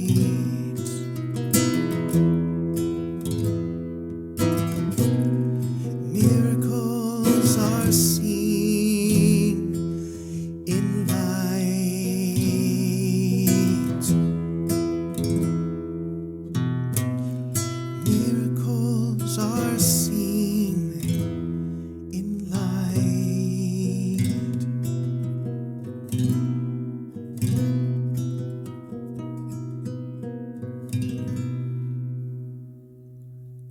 Miracles are seen in light. Miracles are seen in light.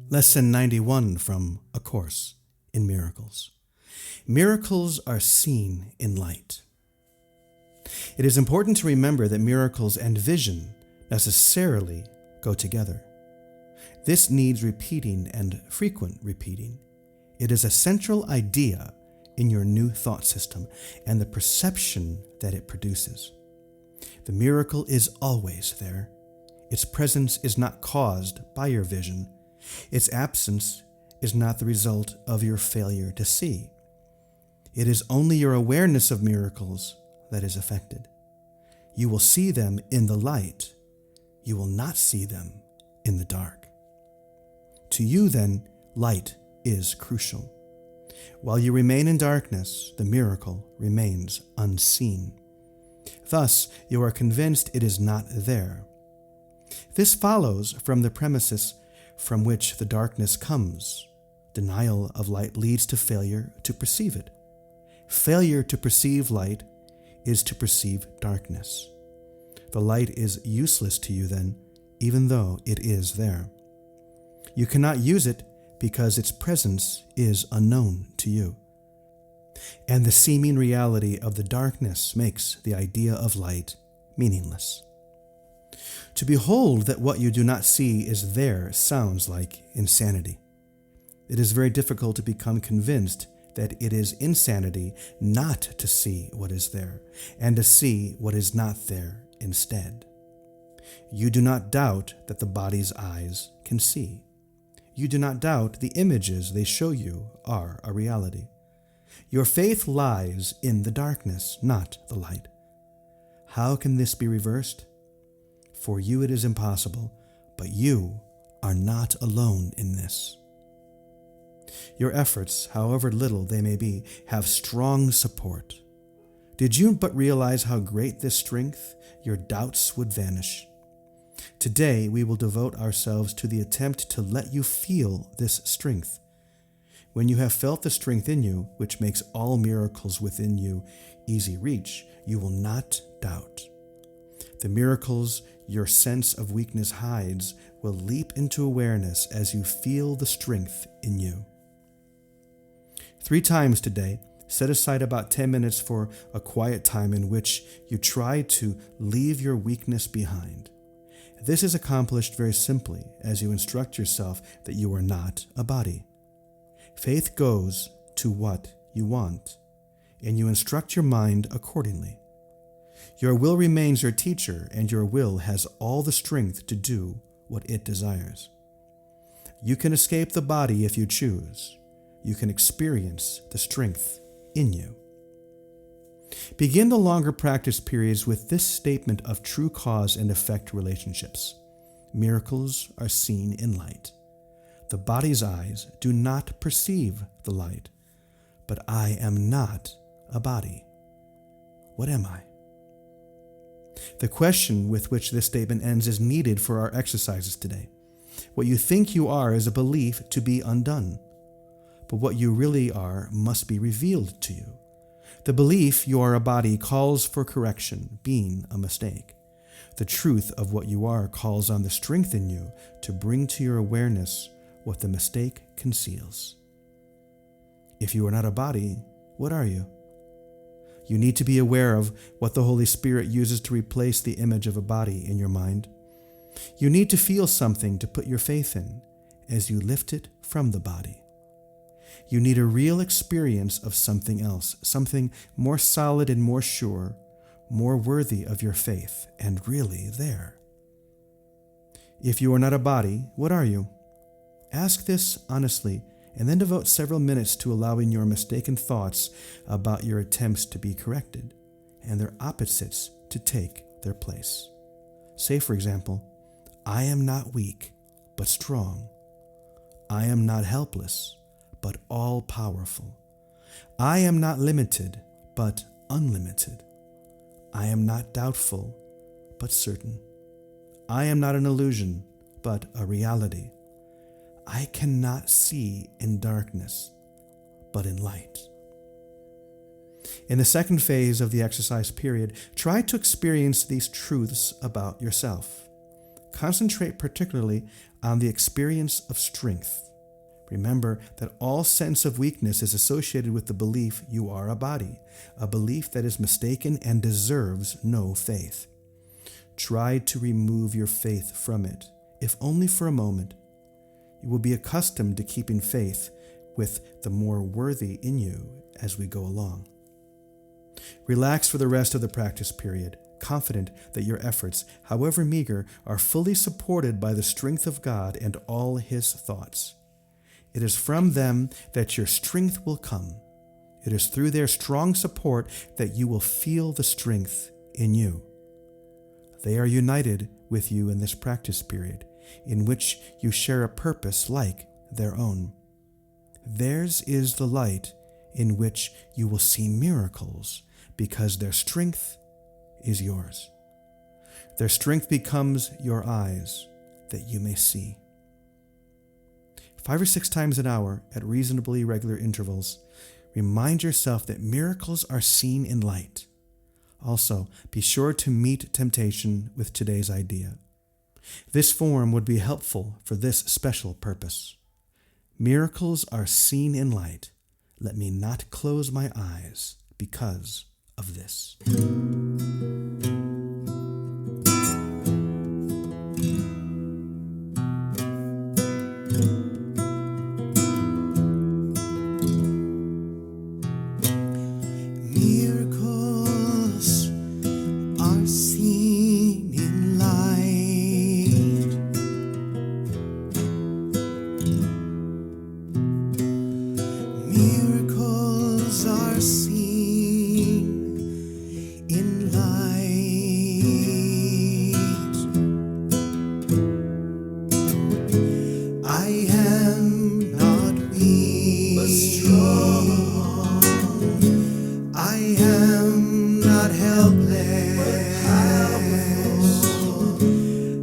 Lesson 91 from A Course in Miracles. Miracles are seen in light. It is important to remember that miracles and vision necessarily go together. This needs repeating and frequent repeating. It is a central idea in your new thought system and the perception that it produces. The miracle is always there. Its presence is not caused by your vision. Its absence is not the result of your failure to see. It is only your awareness of miracles that is affected. You will see them in the light. You will not see them in the dark. To you, then, light is crucial. While you remain in darkness, the miracle remains unseen. Thus, you are convinced it is not there. This follows from the premises from which the darkness comes. Denial of light leads to failure to perceive it. Failure to perceive light is to perceive darkness. The light is useless to you then, even though it is there. You cannot use it because its presence is unknown to you. And the seeming reality of the darkness makes the idea of light meaningless. To behold that what you do not see is there sounds like insanity. It is very difficult to become convinced that it is insanity not to see what is there, and to see what is not there instead. You do not doubt that the body's eyes can see. You do not doubt the images they show you are a reality. Your faith lies in the darkness, not the light. How can this be reversed? For you it is impossible, but you are not alone in this. Your efforts, however little they may be, have strong support. Did you but realize how great this strength, your doubts would vanish. Today we will devote ourselves to the attempt to let you feel this strength. When you have felt the strength in you, which makes all miracles within you easy reach, you will not doubt. The miracles your sense of weakness hides will leap into awareness as you feel the strength in you. 3 times today, set aside about 10 minutes for a quiet time in which you try to leave your weakness behind. This is accomplished very simply as you instruct yourself that you are not a body. Faith goes to what you want, and you instruct your mind accordingly. Your will remains your teacher, and your will has all the strength to do what it desires. You can escape the body if you choose. You can experience the strength in you. Begin the longer practice periods with this statement of true cause and effect relationships. Miracles are seen in light. The body's eyes do not perceive the light, but I am not a body. What am I? The question with which this statement ends is needed for our exercises today. What you think you are is a belief to be undone, but what you really are must be revealed to you. The belief you are a body calls for correction, being a mistake. The truth of what you are calls on the strength in you to bring to your awareness what the mistake conceals. If you are not a body, what are you? You need to be aware of what the Holy Spirit uses to replace the image of a body in your mind. You need to feel something to put your faith in as you lift it from the body. You need a real experience of something else, something more solid and more sure, more worthy of your faith, and really there. If you are not a body, what are you? Ask this honestly, and then devote several minutes to allowing your mistaken thoughts about your attempts to be corrected, and their opposites to take their place. Say, for example, I am not weak, but strong. I am not helpless, but all-powerful. I am not limited, but unlimited. I am not doubtful, but certain. I am not an illusion, but a reality. I cannot see in darkness, but in light. In the second phase of the exercise period, try to experience these truths about yourself. Concentrate particularly on the experience of strength. Remember that all sense of weakness is associated with the belief you are a body, a belief that is mistaken and deserves no faith. Try to remove your faith from it, if only for a moment. You will be accustomed to keeping faith with the more worthy in you as we go along. Relax for the rest of the practice period, confident that your efforts, however meager, are fully supported by the strength of God and all His thoughts. It is from them that your strength will come. It is through their strong support that you will feel the strength in you. They are united with you in this practice period, in which you share a purpose like their own. Theirs is the light in which you will see miracles, because their strength is yours. Their strength becomes your eyes, that you may see. 5 or 6 times an hour, at reasonably regular intervals, remind yourself that miracles are seen in light. Also, be sure to meet temptation with today's idea. This form would be helpful for this special purpose. Miracles are seen in light. Let me not close my eyes because of this. Miracles are seen in light. Miracles are seen in light. I am not weak, but strong. I am not helpless,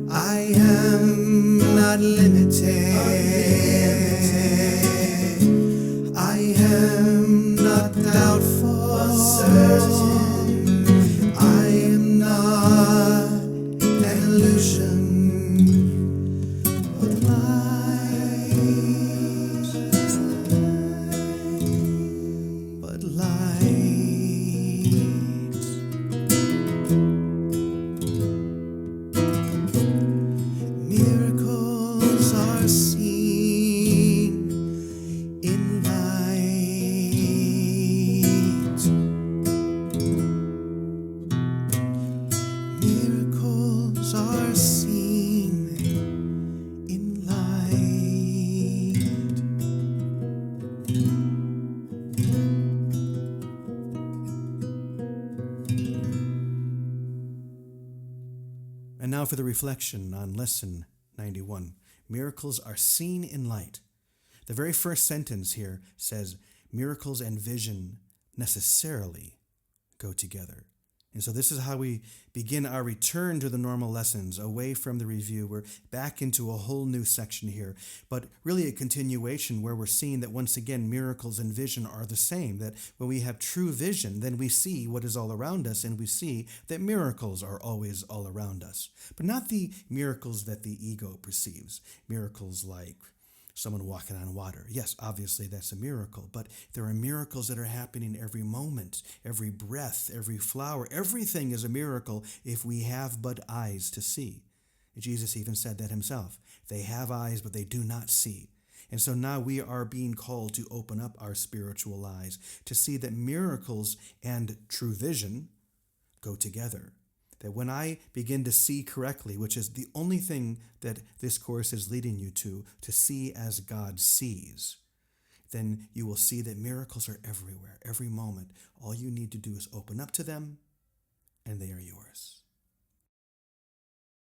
I am not limited, I am not doubtful, but certain. I am not an illusion, but light, but light. Miracles are seen in light. Miracles are seen in light. And now for the reflection on Lesson 91. Miracles are seen in light. The very first sentence here says, miracles and vision necessarily go together. And so this is how we begin our return to the normal lessons, away from the review. We're back into a whole new section here, but really a continuation where we're seeing that once again, miracles and vision are the same, that when we have true vision, then we see what is all around us, and we see that miracles are always all around us, but not the miracles that the ego perceives. Miracles like someone walking on water. Yes, obviously that's a miracle, but there are miracles that are happening every moment, every breath, every flower. Everything is a miracle if we have but eyes to see. Jesus even said that himself. They have eyes, but they do not see. And so now we are being called to open up our spiritual eyes to see that miracles and true vision go together. That when I begin to see correctly, which is the only thing that this course is leading you to see as God sees, then you will see that miracles are everywhere, every moment. All you need to do is open up to them, and they are yours.